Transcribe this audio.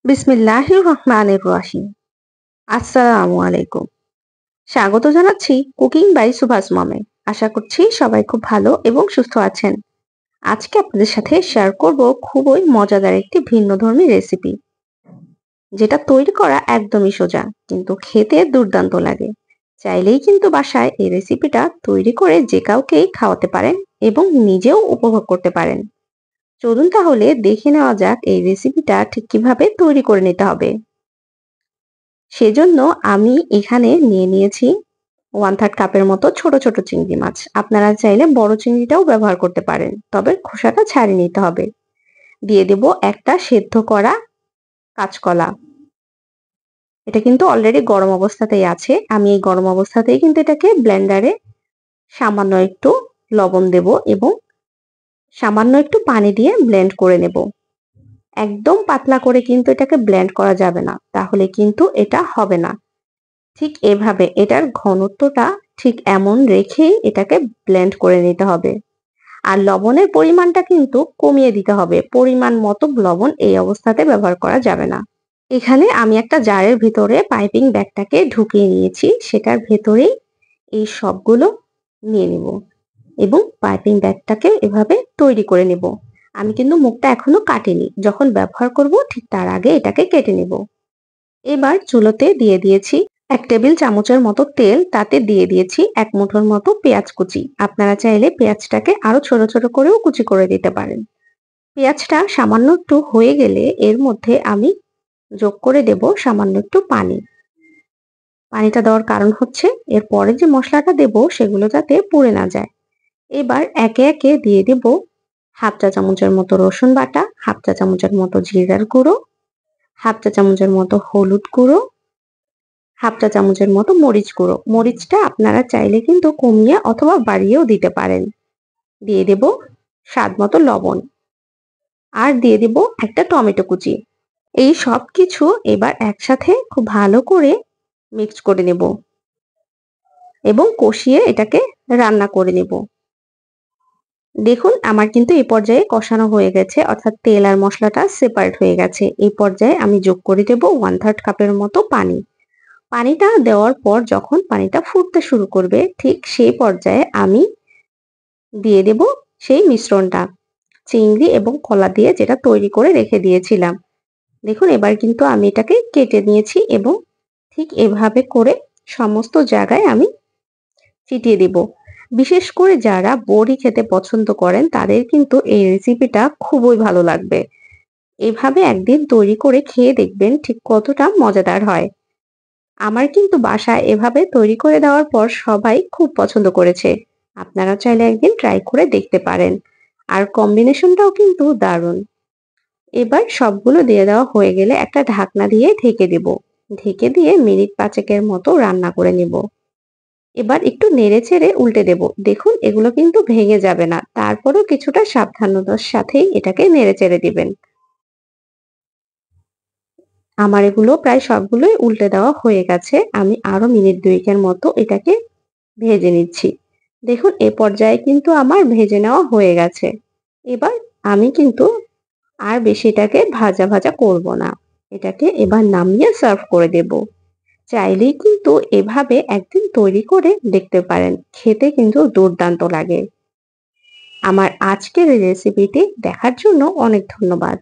বিসমিল্লাহির রহমানির রহিম। আসসালামু আলাইকুম। স্বাগত জানাচ্ছি কুকিং বাই সুভাষ মমে। আশা করছি সবাই খুব ভালো এবং সুস্থ আছেন। আজকে আপনাদের সাথে শেয়ার করব খুবই মজাদার একটি ভিন্নধর্মী রেসিপি, যেটা তৈরি করা একদমই সোজা কিন্তু খেতে দুর্দান্ত লাগে। চাইলেই কিন্তু বাসায় এই রেসিপিটা তৈরি করে যে কাউকেই খাওয়াতে পারেন এবং নিজেও উপভোগ করতে পারেন। চলুন তাহলে দেখে নেওয়া যাক এই রেসিপিটা ঠিক কিভাবে তৈরি করে নিতে হবে। সেজন্য আমি এখানে নিয়ে নিয়েছি 1/3 কাপের মতো ছোট ছোট চিংড়ি মাছ। আপনারা চাইলে বড় চিংড়িটাও ব্যবহার করতে পারেন, তবে খোসাটা ছাড়িয়ে নিতে হবে। দিয়ে দেব একটা সেদ্ধ করা কাঁচকলা। এটা কিন্তু অলরেডি গরম অবস্থাতেই আছে। আমি এই গরম অবস্থাতেই কিন্তু এটাকে ব্লেন্ডারে সামান্য একটু লবণ দেব এবং সামান্য একটু পানি দিয়ে ব্লেন্ড করে নেব। একদম পাতলা করে কিন্তু এটাকে ব্লেন্ড করা যাবে না, তাহলে কিন্তু এটা হবে না। ঠিক এভাবে এটার ঘনত্বটা ঠিক এমন রেখেই এটাকে ব্লেন্ড করে নিতে হবে। আর লবণের পরিমাণটা কিন্তু কমিয়ে দিতে হবে। পরিমাণ মতো লবণ এই অবস্থাতে ব্যবহার করা যাবে না। এখানে আমি একটা জারের ভিতরে পাইপিং ব্যাগটাকে ঢুকিয়ে নিয়েছি, সেটার ভেতরেই এই সবগুলো নিয়ে নিব এবং পাইপিং ব্যাগটাকে এভাবে তৈরি করে নেব। আমি কিন্তু মুখটা এখনো কাটিনি, যখন ব্যবহার করব ঠিক তার আগে এটাকে কেটে নেব। এবার চুলোতে দিয়ে দিয়েছি 1 টেবিল চামচের মতো তেল, তাতে দিয়ে দিয়েছি 1 মুঠোর মতো পেঁয়াজ কুচি। আপনারা চাইলে পেঁয়াজটাকে আরো ছোট ছোট করেও কুচি করে দিতে পারেন। পেঁয়াজটা সামান্য একটু হয়ে গেলে এর মধ্যে আমি যোগ করে দেব সামান্য একটু পানি। পানিটা দেওয়ার কারণ হচ্ছে এরপরে যে মশলাটা দেব সেগুলো যাতে পুড়ে না যায়। এবার একে একে দিয়ে দেব হাফ চা চামচের মতো রসুন বাটা, হাফ চা চামচের মতো জিরার গুঁড়ো, হাফ চা চামচের মতো হলুদ গুঁড়ো, হাফ চা চামচের মতো মরিচ গুঁড়ো। মরিচটা আপনারা চাইলে কিন্তু কমিয়ে অথবা বাড়িয়েও দিতে পারেন। দিয়ে দেব স্বাদ মতো লবণ আর দিয়ে দেব একটা টমেটো কুচি। এই সব কিছু এবার একসাথে খুব ভালো করে মিক্স করে নেব এবং কষিয়ে এটাকে রান্না করে নেব। দেখুন আমার কিন্তু এই পর্যায়ে কষানো হয়ে গেছে, অর্থাৎ তেল আর মশলাটা সেপারেট হয়ে গেছে। এই পর্যায়ে আমি যোগ করে দেব 1/3 কাপের মতো পানি। পানিটা দেওয়ার পর যখন পানিটা ফুটতে শুরু করবে ঠিক সেই পর্যায়ে আমি দিয়ে দেব সেই মিশ্রণটা, চিংড়ি এবং কলা দিয়ে যেটা তৈরি করে রেখে দিয়েছিলাম। দেখুন এবার কিন্তু আমি এটাকে কেটে নিয়েছি এবং ঠিক এভাবে করে সমস্ত জায়গায় আমি ছিটিয়ে দেব। বিশেষ করে যারা বড়ি খেতে পছন্দ করেন তাদের কিন্তু এই রেসিপিটা খুবই ভালো লাগবে। এভাবে একদিন তৈরি করে খেয়ে দেখবেন ঠিক কতটা মজাদার হয়। আমার কিন্তু বাসায় এভাবে তৈরি করে দেওয়ার পর সবাই খুব পছন্দ করেছে। আপনারা চাইলে একদিন ট্রাই করে দেখতে পারেন। আর কম্বিনেশনটাও কিন্তু দারুণ। এবার সবগুলো দিয়ে দেওয়া হয়ে গেলে একটা ঢাকনা দিয়ে ঢেকে দেব। ঢেকে দিয়ে মিনিট 5 মতো রান্না করে নেব। এবার একটু নেড়ে চেড়ে উল্টে দেব। দেখুন এগুলো কিন্তু ভেঙে যাবে না, তারপরেও কিছুটা সাবধানতার সাথেই এটাকে নেড়ে চেড়ে দিবেন। আমার এগুলো প্রায় সবগুলোই উল্টে দেওয়া হয়ে গেছে। আমি আরো মিনিট 2 মতো এটাকে ভেজে নিচ্ছি। দেখুন এ পর্যায়ে কিন্তু আমার ভেজে নেওয়া হয়ে গেছে। এবার আমি কিন্তু আর বেশি এটাকে ভাজা ভাজা করব না। এটাকে এবার নামিয়ে সার্ভ করে দেব। চাইলেই কিন্তু এভাবে একদিন তৈরি করে দেখতে পারেন। খেতে কিন্তু দুর্দান্ত লাগে। আমার আজকের এই রেসিপিটি দেখার জন্য অনেক ধন্যবাদ।